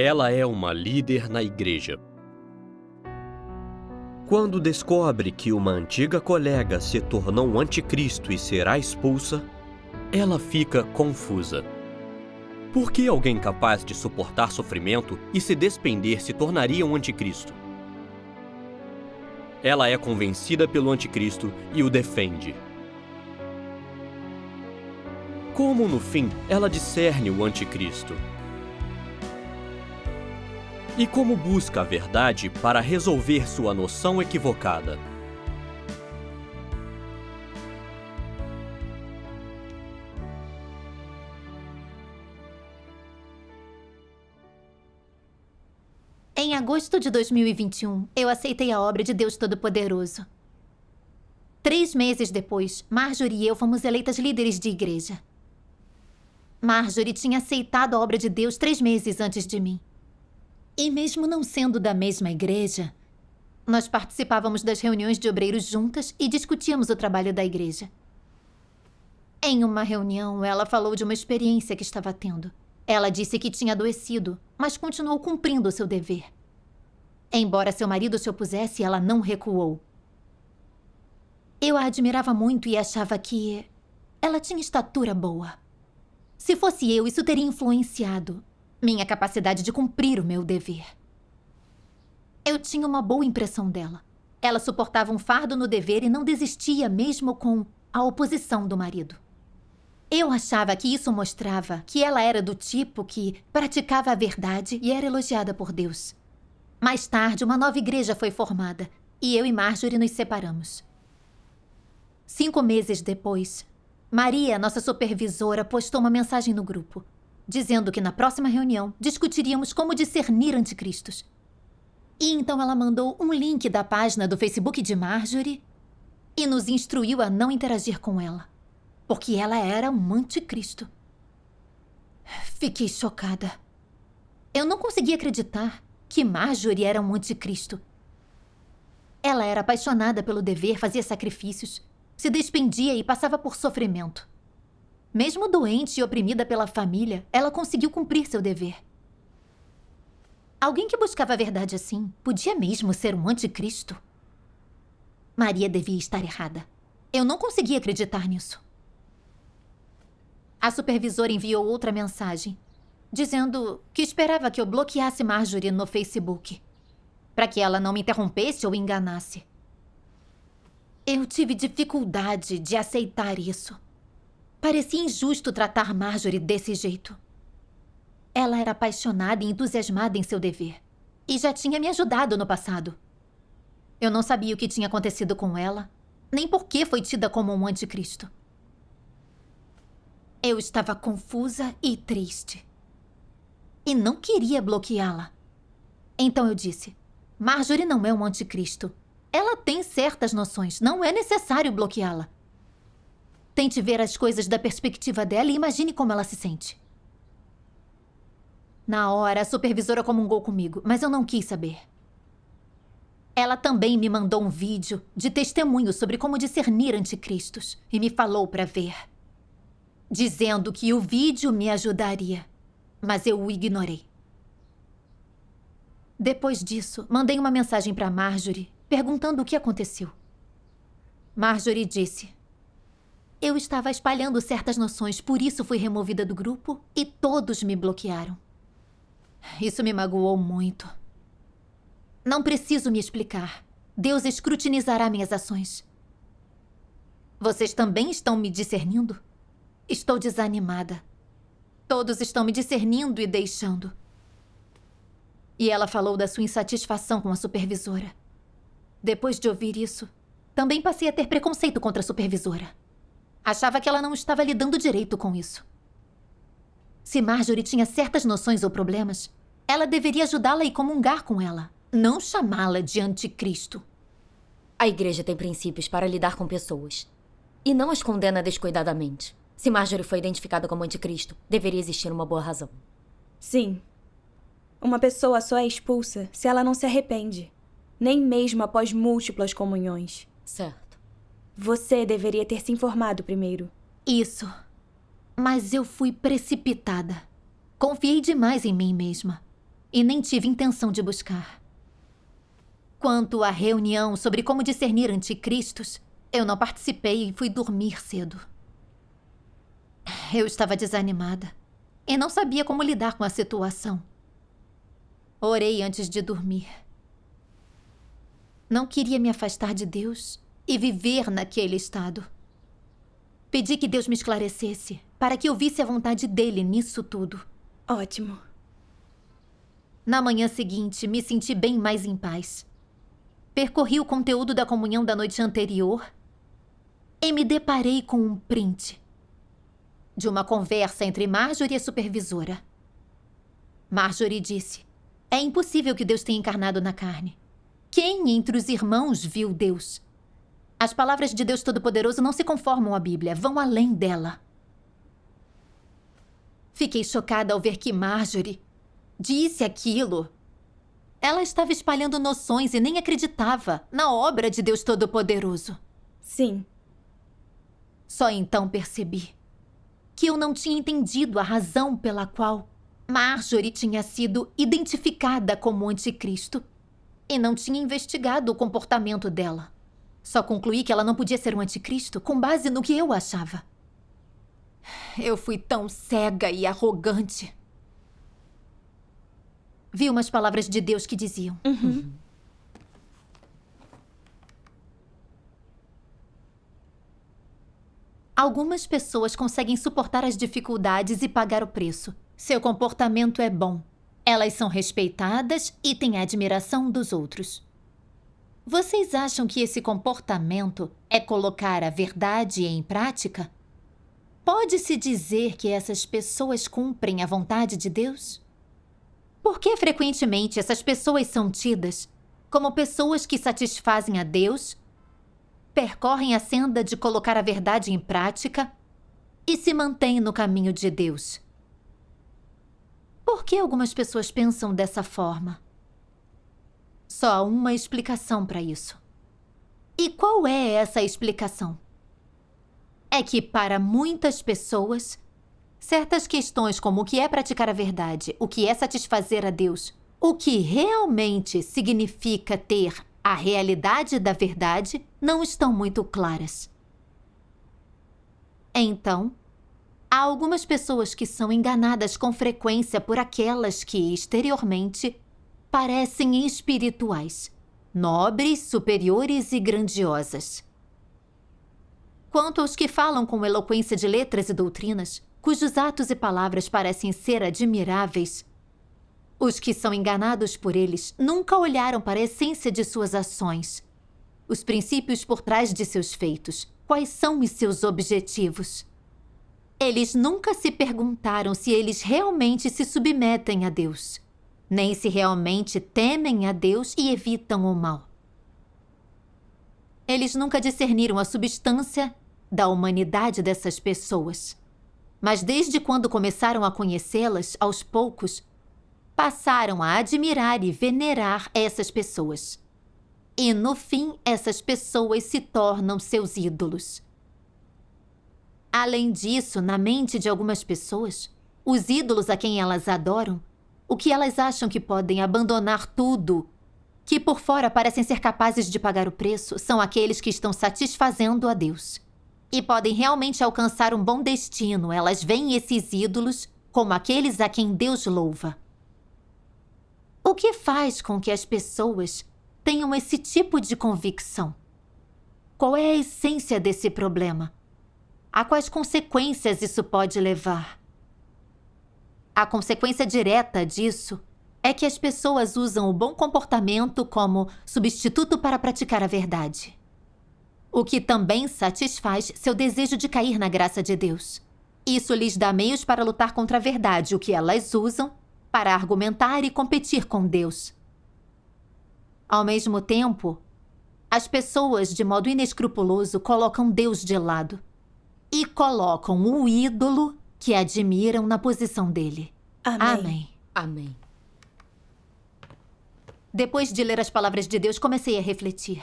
Ela é uma líder na igreja. Quando descobre que uma antiga colega se tornou um anticristo e será expulsa, ela fica confusa. Por que alguém capaz de suportar sofrimento e se despender se tornaria um anticristo? Ela é convencida pelo anticristo e o defende. Como, no fim, ela discerne o anticristo? E como busca a verdade para resolver sua noção equivocada? Em agosto de 2021, eu aceitei a obra de Deus Todo-Poderoso. 3 meses depois, Marjorie e eu fomos eleitas líderes de igreja. Marjorie tinha aceitado a obra de Deus 3 meses antes de mim. E mesmo não sendo da mesma igreja, nós participávamos das reuniões de obreiros juntas e discutíamos o trabalho da igreja. Em uma reunião, ela falou de uma experiência que estava tendo. Ela disse que tinha adoecido, mas continuou cumprindo o seu dever. Embora seu marido se opusesse, ela não recuou. Eu a admirava muito e achava que ela tinha estatura boa. Se fosse eu, isso teria influenciado minha capacidade de cumprir o meu dever. Eu tinha uma boa impressão dela. Ela suportava um fardo no dever e não desistia mesmo com a oposição do marido. Eu achava que isso mostrava que ela era do tipo que praticava a verdade e era elogiada por Deus. Mais tarde, uma nova igreja foi formada e eu e Marjorie nos separamos. 5 meses depois, Maria, nossa supervisora, postou uma mensagem no grupo, dizendo que na próxima reunião discutiríamos como discernir anticristos. E então ela mandou um link da página do Facebook de Marjorie e nos instruiu a não interagir com ela, porque ela era um anticristo. Fiquei chocada. Eu não conseguia acreditar que Marjorie era um anticristo. Ela era apaixonada pelo dever, fazia sacrifícios, se despendia e passava por sofrimento. Mesmo doente e oprimida pela família, ela conseguiu cumprir seu dever. Alguém que buscava a verdade assim podia mesmo ser um anticristo? Maria devia estar errada. Eu não conseguia acreditar nisso. A supervisora enviou outra mensagem, dizendo que esperava que eu bloqueasse Marjorie no Facebook, para que ela não me interrompesse ou enganasse. Eu tive dificuldade de aceitar isso. Parecia injusto tratar Marjorie desse jeito. Ela era apaixonada e entusiasmada em seu dever, e já tinha me ajudado no passado. Eu não sabia o que tinha acontecido com ela, nem por que foi tida como um anticristo. Eu estava confusa e triste. E não queria bloqueá-la. Então eu disse: Marjorie não é um anticristo. Ela tem certas noções, não é necessário bloqueá-la. Tente ver as coisas da perspectiva dela e imagine como ela se sente. Na hora, a supervisora comungou comigo, mas eu não quis saber. Ela também me mandou um vídeo de testemunho sobre como discernir anticristos e me falou para ver, dizendo que o vídeo me ajudaria, mas eu o ignorei. Depois disso, mandei uma mensagem para Marjorie perguntando o que aconteceu. Marjorie disse: eu estava espalhando certas noções, por isso fui removida do grupo e todos me bloquearam. Isso me magoou muito. Não preciso me explicar. Deus escrutinizará minhas ações. Vocês também estão me discernindo? Estou desanimada. Todos estão me discernindo e deixando. E ela falou da sua insatisfação com a supervisora. Depois de ouvir isso, também passei a ter preconceito contra a supervisora. Achava que ela não estava lidando direito com isso. Se Marjorie tinha certas noções ou problemas, ela deveria ajudá-la e comungar com ela, não chamá-la de anticristo. A igreja tem princípios para lidar com pessoas e não as condena descuidadamente. Se Marjorie foi identificada como anticristo, deveria existir uma boa razão. Sim. Uma pessoa só é expulsa se ela não se arrepende, nem mesmo após múltiplas comunhões. Certo. Você deveria ter se informado primeiro. Isso. Mas eu fui precipitada. Confiei demais em mim mesma. e nem tive intenção de buscar. Quanto à reunião sobre como discernir anticristos, eu não participei e fui dormir cedo. Eu estava desanimada e não sabia como lidar com a situação. Orei antes de dormir. Não queria me afastar de Deus e viver naquele estado. Pedi que Deus me esclarecesse para que eu visse a vontade dele nisso tudo. Ótimo. Na manhã seguinte, me senti bem mais em paz. Percorri o conteúdo da comunhão da noite anterior e me deparei com um print de uma conversa entre Marjorie e a supervisora. Marjorie disse: "É impossível que Deus tenha encarnado na carne. Quem entre os irmãos viu Deus? As palavras de Deus Todo-Poderoso não se conformam à Bíblia, vão além dela." Fiquei chocada ao ver que Marjorie disse aquilo. Ela estava espalhando noções e nem acreditava na obra de Deus Todo-Poderoso. Sim. Só então percebi que eu não tinha entendido a razão pela qual Marjorie tinha sido identificada como anticristo e não tinha investigado o comportamento dela. Só concluí que ela não podia ser um anticristo com base no que eu achava. Eu fui tão cega e arrogante. Vi umas palavras de Deus que diziam: "Algumas pessoas conseguem suportar as dificuldades e pagar o preço. Seu comportamento é bom. Elas são respeitadas e têm a admiração dos outros. Vocês acham que esse comportamento é colocar a verdade em prática? Pode-se dizer que essas pessoas cumprem a vontade de Deus? Por que frequentemente essas pessoas são tidas como pessoas que satisfazem a Deus, percorrem a senda de colocar a verdade em prática e se mantêm no caminho de Deus? Por que algumas pessoas pensam dessa forma? Só há uma explicação para isso. E qual é essa explicação? É que para muitas pessoas, certas questões como o que é praticar a verdade, o que é satisfazer a Deus, o que realmente significa ter a realidade da verdade, não estão muito claras. Então, há algumas pessoas que são enganadas com frequência por aquelas que, exteriormente, parecem espirituais, nobres, superiores e grandiosas. Quanto aos que falam com eloquência de letras e doutrinas, cujos atos e palavras parecem ser admiráveis, os que são enganados por eles nunca olharam para a essência de suas ações, os princípios por trás de seus feitos, quais são os seus objetivos. Eles nunca se perguntaram se eles realmente se submetem a Deus, nem se realmente temem a Deus e evitam o mal. Eles nunca discerniram a substância da humanidade dessas pessoas. Mas desde quando começaram a conhecê-las, aos poucos, passaram a admirar e venerar essas pessoas. E, no fim, essas pessoas se tornam seus ídolos. Além disso, na mente de algumas pessoas, os ídolos a quem elas adoram, o que elas acham que podem abandonar tudo, que por fora parecem ser capazes de pagar o preço, são aqueles que estão satisfazendo a Deus. E podem realmente alcançar um bom destino. Elas veem esses ídolos como aqueles a quem Deus louva. O que faz com que as pessoas tenham esse tipo de convicção? Qual é a essência desse problema? A quais consequências isso pode levar? A consequência direta disso é que as pessoas usam o bom comportamento como substituto para praticar a verdade, o que também satisfaz seu desejo de cair na graça de Deus. Isso lhes dá meios para lutar contra a verdade, o que elas usam para argumentar e competir com Deus. Ao mesmo tempo, as pessoas, de modo inescrupuloso, colocam Deus de lado e colocam o ídolo que admiram na posição dele. Amém. Amém. Amém. Depois de ler as palavras de Deus, comecei a refletir.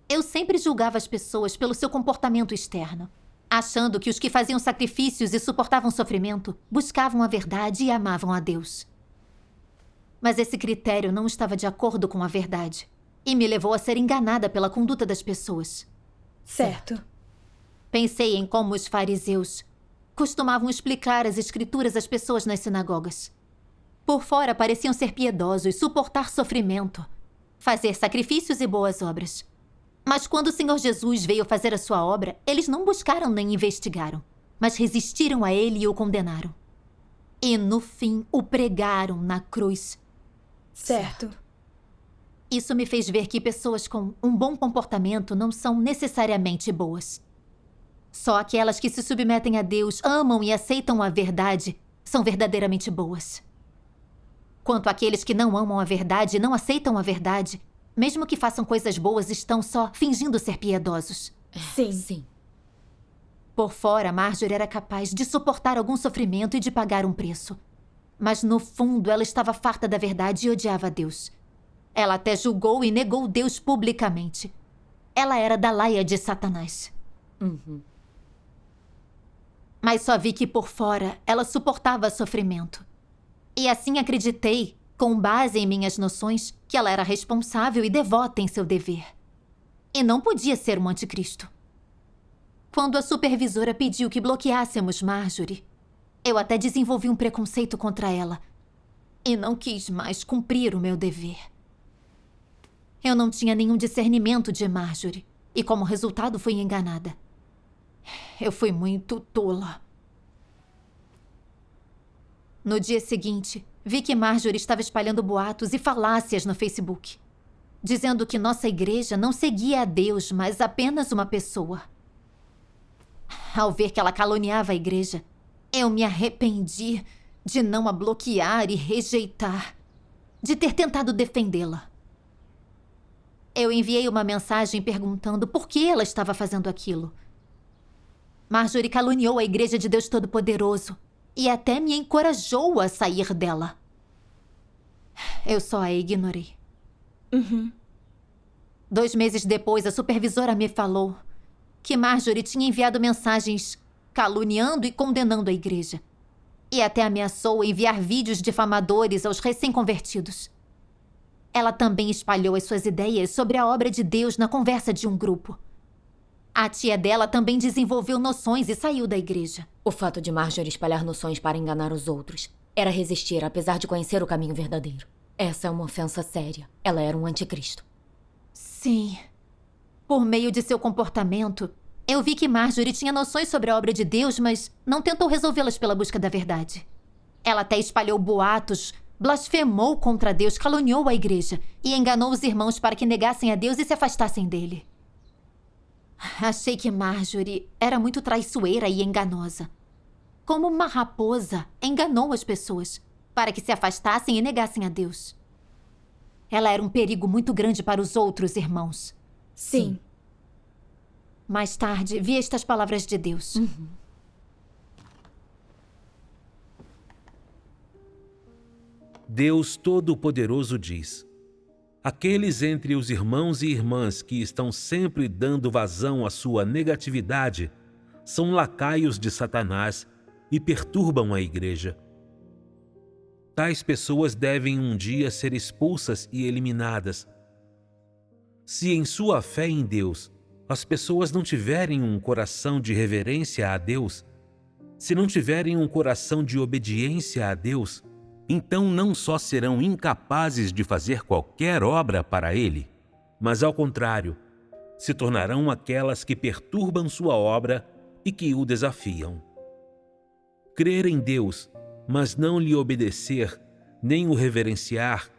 Eu sempre julgava as pessoas pelo seu comportamento externo, achando que os que faziam sacrifícios e suportavam sofrimento buscavam a verdade e amavam a Deus. Mas esse critério não estava de acordo com a verdade e me levou a ser enganada pela conduta das pessoas. Certo. Pensei em como os fariseus costumavam explicar as escrituras às pessoas nas sinagogas. Por fora pareciam ser piedosos, suportar sofrimento, fazer sacrifícios e boas obras. Mas quando o Senhor Jesus veio fazer a sua obra, eles não buscaram nem investigaram, mas resistiram a ele e o condenaram. E no fim o pregaram na cruz. Certo. Isso me fez ver que pessoas com um bom comportamento não são necessariamente boas. Só aquelas que se submetem a Deus, amam e aceitam a verdade, são verdadeiramente boas. Quanto àqueles que não amam a verdade e não aceitam a verdade, mesmo que façam coisas boas, estão só fingindo ser piedosos. Sim. Sim. Por fora, Marjorie era capaz de suportar algum sofrimento e de pagar um preço. Mas no fundo, ela estava farta da verdade e odiava Deus. Ela até julgou e negou Deus publicamente. Ela era da laia de Satanás. Mas só vi que por fora ela suportava sofrimento. E assim acreditei, com base em minhas noções, que ela era responsável e devota em seu dever. E não podia ser um anticristo. Quando a supervisora pediu que bloqueássemos Marjorie, eu até desenvolvi um preconceito contra ela e não quis mais cumprir o meu dever. Eu não tinha nenhum discernimento de Marjorie e, como resultado, fui enganada. Eu fui muito tola. No dia seguinte, vi que Marjorie estava espalhando boatos e falácias no Facebook, dizendo que nossa igreja não seguia a Deus, mas apenas uma pessoa. Ao ver que ela caluniava a igreja, eu me arrependi de não a bloquear e rejeitar, de ter tentado defendê-la. Eu enviei uma mensagem perguntando por que ela estava fazendo aquilo. Marjorie caluniou a Igreja de Deus Todo-Poderoso e até me encorajou a sair dela. Eu só a ignorei. 2 meses depois, a supervisora me falou que Marjorie tinha enviado mensagens caluniando e condenando a igreja. E até ameaçou enviar vídeos difamadores aos recém-convertidos. Ela também espalhou as suas ideias sobre a obra de Deus na conversa de um grupo. A tia dela também desenvolveu noções e saiu da igreja. O fato de Marjorie espalhar noções para enganar os outros era resistir, apesar de conhecer o caminho verdadeiro. Essa é uma ofensa séria. Ela era um anticristo. Sim. Por meio de seu comportamento, eu vi que Marjorie tinha noções sobre a obra de Deus, mas não tentou resolvê-las pela busca da verdade. Ela até espalhou boatos, blasfemou contra Deus, caluniou a igreja e enganou os irmãos para que negassem a Deus e se afastassem dele. Achei que Marjorie era muito traiçoeira e enganosa. Como uma raposa, enganou as pessoas para que se afastassem e negassem a Deus. Ela era um perigo muito grande para os outros irmãos. Sim. Mais tarde, vi estas palavras de Deus. Deus Todo-Poderoso diz: aqueles entre os irmãos e irmãs que estão sempre dando vazão à sua negatividade são lacaios de Satanás e perturbam a igreja. Tais pessoas devem um dia ser expulsas e eliminadas. Se em sua fé em Deus as pessoas não tiverem um coração de reverência a Deus, se não tiverem um coração de obediência a Deus, então não só serão incapazes de fazer qualquer obra para Ele, mas ao contrário, se tornarão aquelas que perturbam sua obra e que o desafiam. Crer em Deus, mas não lhe obedecer, nem o reverenciar,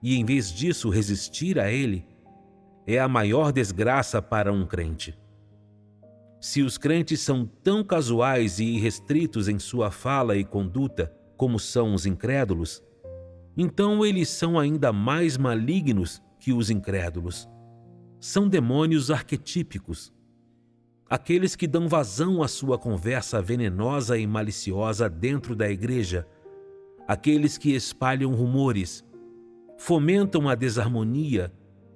e em vez disso resistir a Ele, é a maior desgraça para um crente. Se os crentes são tão casuais e irrestritos em sua fala e conduta como são os incrédulos, então eles são ainda mais malignos que os incrédulos. São demônios arquetípicos, aqueles que dão vazão à sua conversa venenosa e maliciosa dentro da igreja, aqueles que espalham rumores, fomentam a desarmonia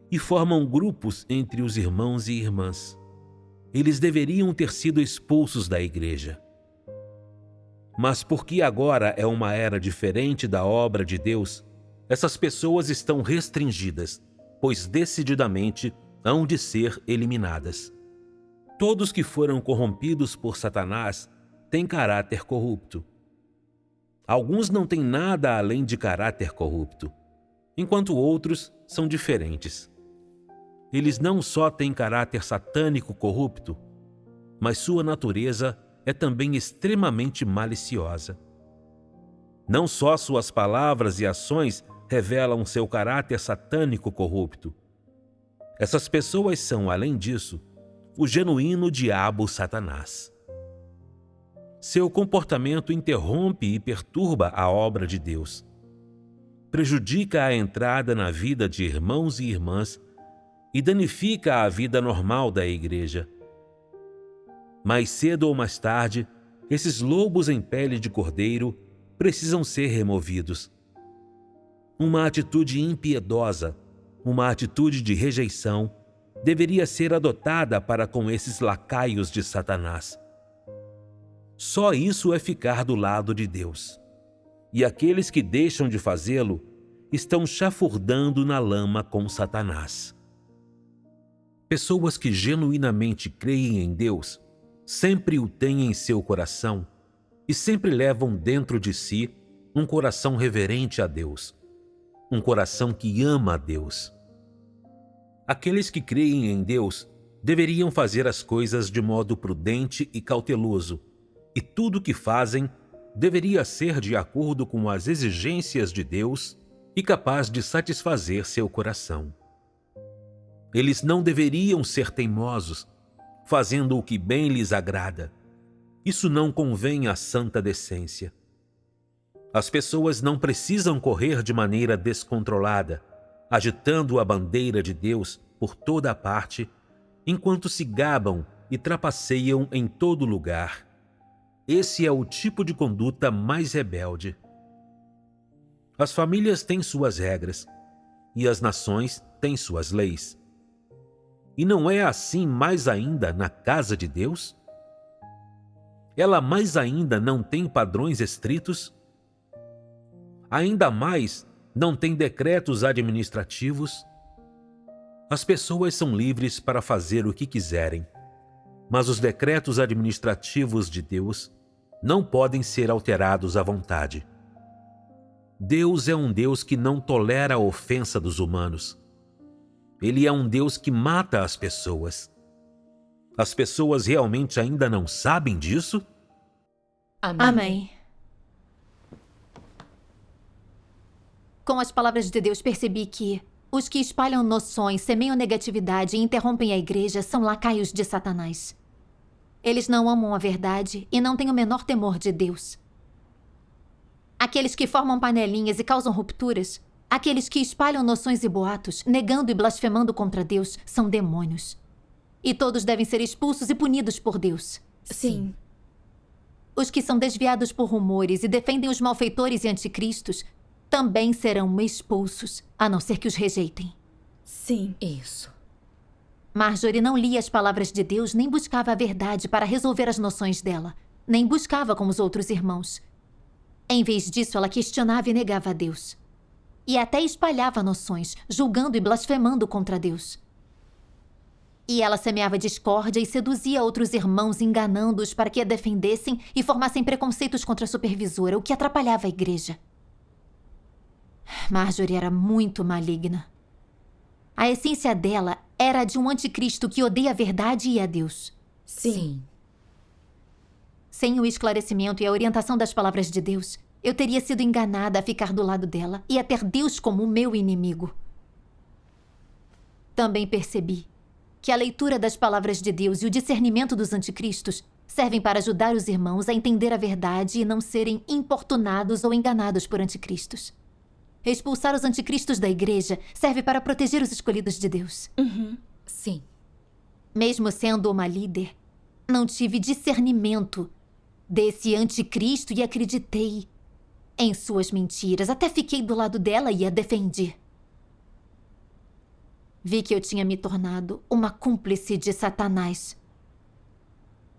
e formam grupos entre os irmãos e irmãs. Eles deveriam ter sido expulsos da igreja. Mas porque agora é uma era diferente da obra de Deus, essas pessoas estão restringidas, pois decididamente hão de ser eliminadas. Todos que foram corrompidos por Satanás têm caráter corrupto. Alguns não têm nada além de caráter corrupto, enquanto outros são diferentes. Eles não só têm caráter satânico corrupto, mas sua natureza é também extremamente maliciosa. Não só suas palavras e ações revelam seu caráter satânico corrupto. Essas pessoas são, além disso, o genuíno diabo Satanás. Seu comportamento interrompe e perturba a obra de Deus. Prejudica a entrada na vida de irmãos e irmãs e danifica a vida normal da igreja. Mais cedo ou mais tarde, esses lobos em pele de cordeiro precisam ser removidos. Uma atitude impiedosa, uma atitude de rejeição, deveria ser adotada para com esses lacaios de Satanás. Só isso é ficar do lado de Deus. E aqueles que deixam de fazê-lo estão chafurdando na lama com Satanás. Pessoas que genuinamente creem em Deus sempre o têm em seu coração e sempre levam dentro de si um coração reverente a Deus, um coração que ama a Deus. Aqueles que creem em Deus deveriam fazer as coisas de modo prudente e cauteloso, e tudo o que fazem deveria ser de acordo com as exigências de Deus e capaz de satisfazer seu coração. Eles não deveriam ser teimosos, fazendo o que bem lhes agrada. Isso não convém à santa decência. As pessoas não precisam correr de maneira descontrolada, agitando a bandeira de Deus por toda a parte, enquanto se gabam e trapaceiam em todo lugar. Esse é o tipo de conduta mais rebelde. As famílias têm suas regras, e as nações têm suas leis. E não é assim mais ainda na casa de Deus? Ela mais ainda não tem padrões estritos? Ainda mais não tem decretos administrativos? As pessoas são livres para fazer o que quiserem, mas os decretos administrativos de Deus não podem ser alterados à vontade. Deus é um Deus que não tolera a ofensa dos humanos. Ele é um Deus que mata as pessoas. As pessoas realmente ainda não sabem disso? Amém. Com as palavras de Deus, percebi que os que espalham noções, semeiam negatividade e interrompem a igreja são lacaios de Satanás. Eles não amam a verdade e não têm o menor temor de Deus. Aqueles que formam panelinhas e causam rupturas, aqueles que espalham noções e boatos, negando e blasfemando contra Deus, são demônios. E todos devem ser expulsos e punidos por Deus. Sim. Os que são desviados por rumores e defendem os malfeitores e anticristos também serão expulsos, a não ser que os rejeitem. Sim. Isso. Marjorie não lia as palavras de Deus nem buscava a verdade para resolver as noções dela, nem buscava como os outros irmãos. Em vez disso, ela questionava e negava a Deus. E até espalhava noções, julgando e blasfemando contra Deus. E ela semeava discórdia e seduzia outros irmãos, enganando-os para que a defendessem e formassem preconceitos contra a supervisora, o que atrapalhava a igreja. Marjorie era muito maligna. A essência dela era a de um anticristo que odeia a verdade e a Deus. Sim. Sem o esclarecimento e a orientação das palavras de Deus, eu teria sido enganada a ficar do lado dela e a ter Deus como o meu inimigo. Também percebi que a leitura das palavras de Deus e o discernimento dos anticristos servem para ajudar os irmãos a entender a verdade e não serem importunados ou enganados por anticristos. Expulsar os anticristos da igreja serve para proteger os escolhidos de Deus. Sim. Mesmo sendo uma líder, não tive discernimento desse anticristo e acreditei em suas mentiras. Até fiquei do lado dela e a defendi. Vi que eu tinha me tornado uma cúmplice de Satanás.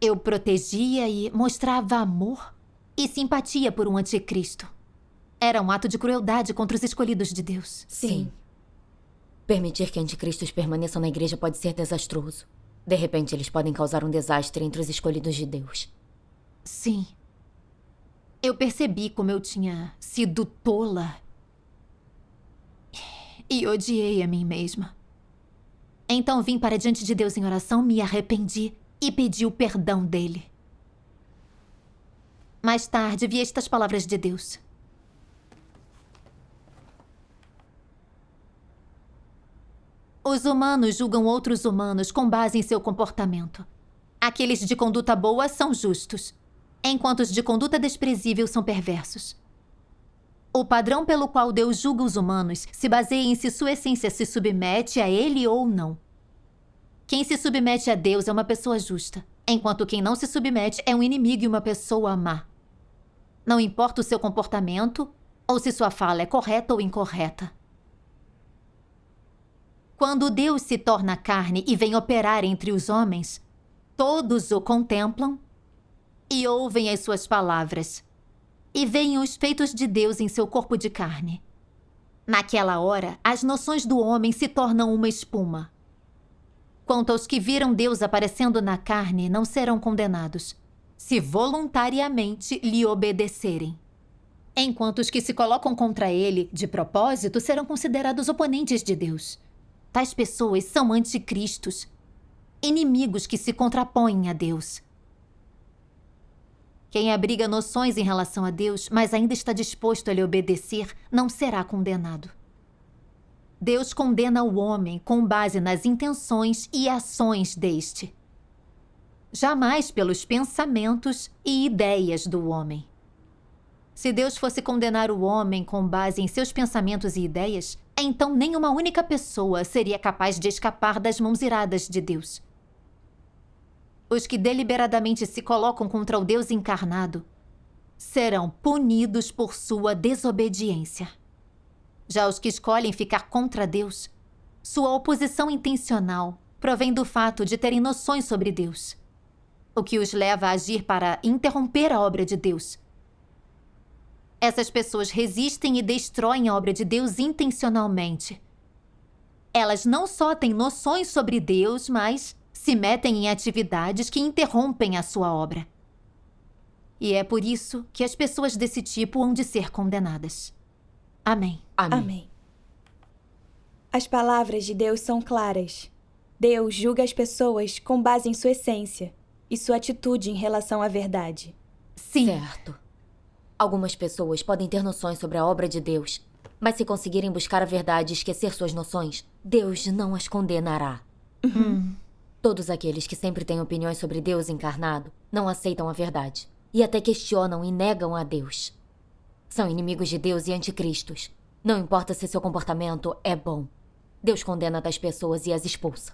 Eu protegia e mostrava amor e simpatia por um anticristo. Era um ato de crueldade contra os escolhidos de Deus. Sim. Permitir que anticristos permaneçam na igreja pode ser desastroso. De repente, eles podem causar um desastre entre os escolhidos de Deus. Sim. Eu percebi como eu tinha sido tola. E odiei a mim mesma. Então vim para diante de Deus em oração, me arrependi e pedi o perdão dele. Mais tarde, vi estas palavras de Deus. Os humanos julgam outros humanos com base em seu comportamento. Aqueles de conduta boa são justos, enquanto os de conduta desprezível são perversos. O padrão pelo qual Deus julga os humanos se baseia em se sua essência se submete a ele ou não. Quem se submete a Deus é uma pessoa justa, enquanto quem não se submete é um inimigo e uma pessoa má. Não importa o seu comportamento ou se sua fala é correta ou incorreta. Quando Deus se torna carne e vem operar entre os homens, todos o contemplam e ouvem as suas palavras, e veem os feitos de Deus em seu corpo de carne. Naquela hora, as noções do homem se tornam uma espuma. Quanto aos que viram Deus aparecendo na carne, não serão condenados, se voluntariamente lhe obedecerem. Enquanto os que se colocam contra ele, de propósito, serão considerados oponentes de Deus. Tais pessoas são anticristos, inimigos que se contrapõem a Deus. Quem abriga noções em relação a Deus, mas ainda está disposto a lhe obedecer, não será condenado. Deus condena o homem com base nas intenções e ações deste, jamais pelos pensamentos e ideias do homem. Se Deus fosse condenar o homem com base em seus pensamentos e ideias, então nem uma única pessoa seria capaz de escapar das mãos iradas de Deus. Os que deliberadamente se colocam contra o Deus encarnado serão punidos por sua desobediência. Já os que escolhem ficar contra Deus, sua oposição intencional provém do fato de terem noções sobre Deus, o que os leva a agir para interromper a obra de Deus. Essas pessoas resistem e destroem a obra de Deus intencionalmente. Elas não só têm noções sobre Deus, mas se metem em atividades que interrompem a sua obra. E é por isso que as pessoas desse tipo hão de ser condenadas. Amém. Amém. Amém. As palavras de Deus são claras. Deus julga as pessoas com base em sua essência e sua atitude em relação à verdade. Sim. Certo. Algumas pessoas podem ter noções sobre a obra de Deus, mas se conseguirem buscar a verdade e esquecer suas noções, Deus não as condenará. Todos aqueles que sempre têm opiniões sobre Deus encarnado não aceitam a verdade e até questionam e negam a Deus. São inimigos de Deus e anticristos. Não importa se seu comportamento é bom. Deus condena tais pessoas e as expulsa.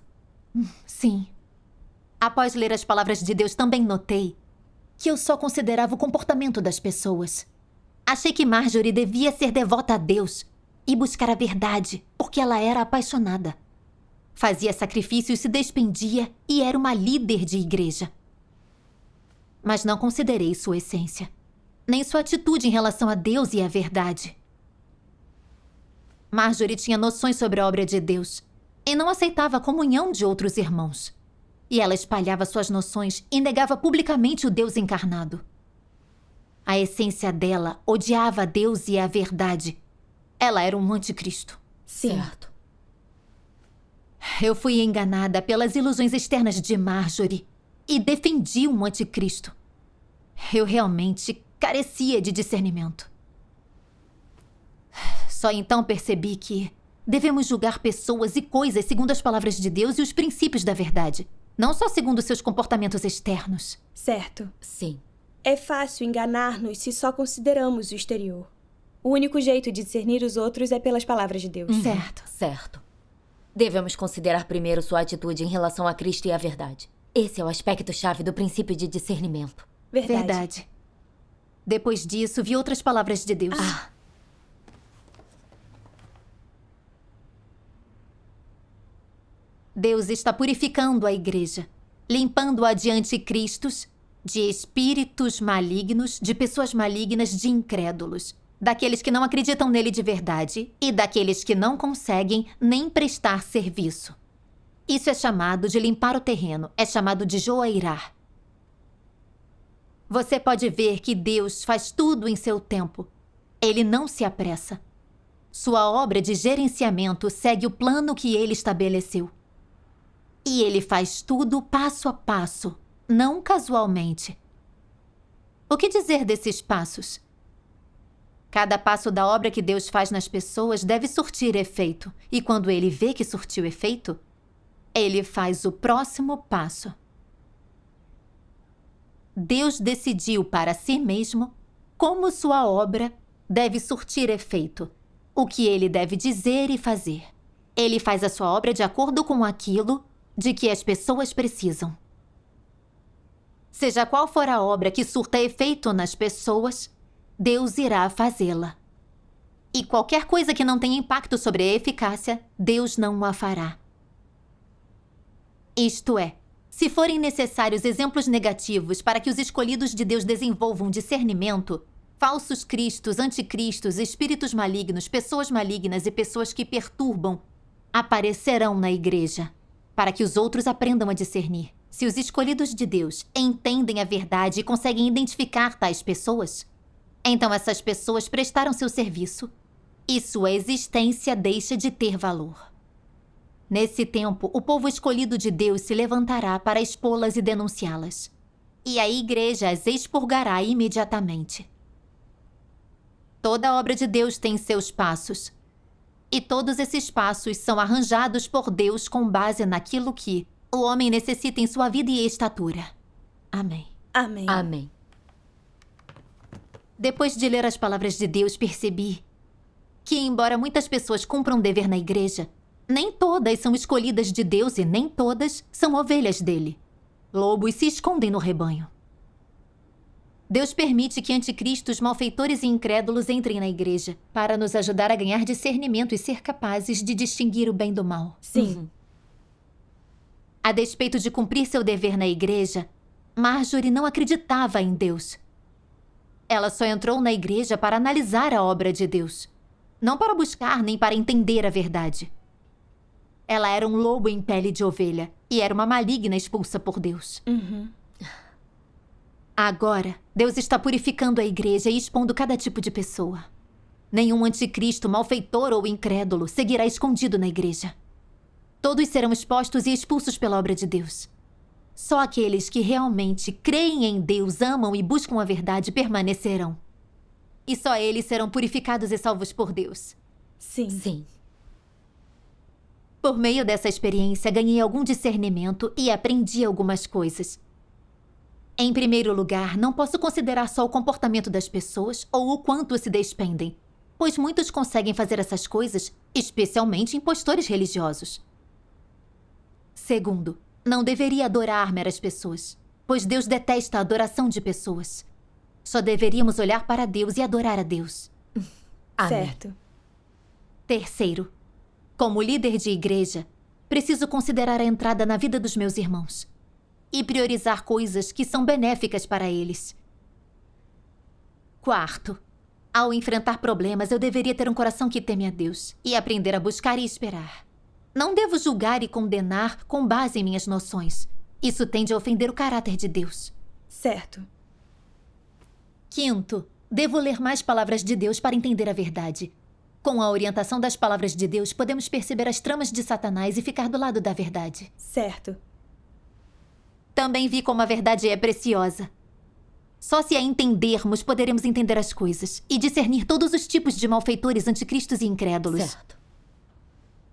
Sim. Após ler as palavras de Deus, também notei que eu só considerava o comportamento das pessoas. Achei que Marjorie devia ser devota a Deus e buscar a verdade, porque ela era apaixonada. Fazia sacrifícios, se despendia e era uma líder de igreja. Mas não considerei sua essência, nem sua atitude em relação a Deus e à verdade. Marjorie tinha noções sobre a obra de Deus e não aceitava a comunhão de outros irmãos. E ela espalhava suas noções e negava publicamente o Deus encarnado. A essência dela odiava a Deus e a verdade. Ela era um anticristo. Sim. Certo. Eu fui enganada pelas ilusões externas de Marjorie e defendi um anticristo. Eu realmente carecia de discernimento. Só então percebi que devemos julgar pessoas e coisas segundo as palavras de Deus e os princípios da verdade, não só segundo seus comportamentos externos. Certo. Sim. É fácil enganar-nos se só consideramos o exterior. O único jeito de discernir os outros é pelas palavras de Deus. Certo. Certo. Devemos considerar primeiro sua atitude em relação a Cristo e à verdade. Esse é o aspecto-chave do princípio de discernimento. Verdade. Depois disso, vi outras palavras de Deus. Deus está purificando a igreja, limpando-a de anticristos, de espíritos malignos, de pessoas malignas, de incrédulos, daqueles que não acreditam nele de verdade e daqueles que não conseguem nem prestar serviço. Isso é chamado de limpar o terreno, é chamado de joairar. Você pode ver que Deus faz tudo em seu tempo. Ele não se apressa. Sua obra de gerenciamento segue o plano que ele estabeleceu. E ele faz tudo passo a passo, não casualmente. O que dizer desses passos? Cada passo da obra que Deus faz nas pessoas deve surtir efeito. E quando ele vê que surtiu efeito, ele faz o próximo passo. Deus decidiu para si mesmo como sua obra deve surtir efeito, o que ele deve dizer e fazer. Ele faz a sua obra de acordo com aquilo de que as pessoas precisam. Seja qual for a obra que surta efeito nas pessoas, Deus irá fazê-la. E qualquer coisa que não tenha impacto sobre a eficácia, Deus não a fará. Isto é, se forem necessários exemplos negativos para que os escolhidos de Deus desenvolvam discernimento, falsos cristos, anticristos, espíritos malignos, pessoas malignas e pessoas que perturbam aparecerão na igreja, para que os outros aprendam a discernir. Se os escolhidos de Deus entendem a verdade e conseguem identificar tais pessoas, então essas pessoas prestaram seu serviço e sua existência deixa de ter valor. Nesse tempo, o povo escolhido de Deus se levantará para expô-las e denunciá-las. E a igreja as expurgará imediatamente. Toda obra de Deus tem seus passos. E todos esses passos são arranjados por Deus com base naquilo que o homem necessita em sua vida e estatura. Amém. Amém. Amém. Depois de ler as palavras de Deus, percebi que, embora muitas pessoas cumpram um dever na igreja, nem todas são escolhidas de Deus e nem todas são ovelhas dele. Lobos se escondem no rebanho. Deus permite que anticristos, malfeitores e incrédulos entrem na igreja para nos ajudar a ganhar discernimento e ser capazes de distinguir o bem do mal. Sim. A despeito de cumprir seu dever na igreja, Marjorie não acreditava em Deus. Ela só entrou na igreja para analisar a obra de Deus, não para buscar nem para entender a verdade. Ela era um lobo em pele de ovelha e era uma maligna expulsa por Deus. Agora, Deus está purificando a igreja e expondo cada tipo de pessoa. Nenhum anticristo, malfeitor ou incrédulo seguirá escondido na igreja. Todos serão expostos e expulsos pela obra de Deus. Só aqueles que realmente creem em Deus, amam e buscam a verdade permanecerão. E só eles serão purificados e salvos por Deus. Sim. Sim. Por meio dessa experiência, ganhei algum discernimento e aprendi algumas coisas. Em primeiro lugar, não posso considerar só o comportamento das pessoas ou o quanto se despendem, pois muitos conseguem fazer essas coisas, especialmente impostores religiosos. Segundo, não deveria adorar meras pessoas, pois Deus detesta a adoração de pessoas. Só deveríamos olhar para Deus e adorar a Deus. Amém. Certo. Terceiro, como líder de igreja, preciso considerar a entrada na vida dos meus irmãos e priorizar coisas que são benéficas para eles. Quarto, ao enfrentar problemas, eu deveria ter um coração que teme a Deus e aprender a buscar e esperar. Não devo julgar e condenar com base em minhas noções. Isso tende a ofender o caráter de Deus. Certo. Quinto, devo ler mais palavras de Deus para entender a verdade. Com a orientação das palavras de Deus, podemos perceber as tramas de Satanás e ficar do lado da verdade. Certo. Também vi como a verdade é preciosa. Só se a entendermos, poderemos entender as coisas e discernir todos os tipos de malfeitores, anticristos e incrédulos. Certo.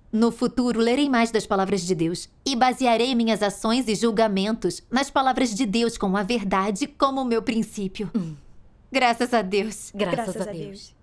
No futuro, lerei mais das palavras de Deus e basearei minhas ações e julgamentos nas palavras de Deus com a verdade como meu princípio. Graças a Deus. Graças a Deus.